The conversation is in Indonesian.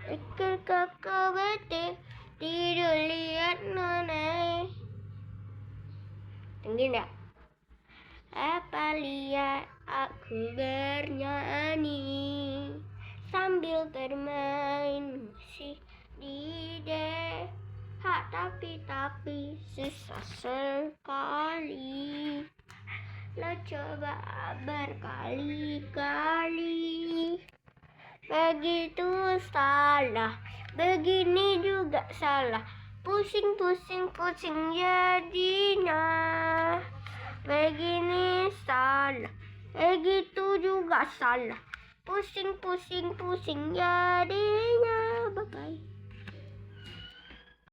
Pikir kakak bete tidur lihat nona. Tinggi enggak? Apa lihat aku bernyanyi sambil bermain musik di hak tapi susah sekali. Lo coba berkali-kali. Begitu salah, begini juga salah. Pusing jadinya. Begini salah, begitu juga salah. Pusing jadinya.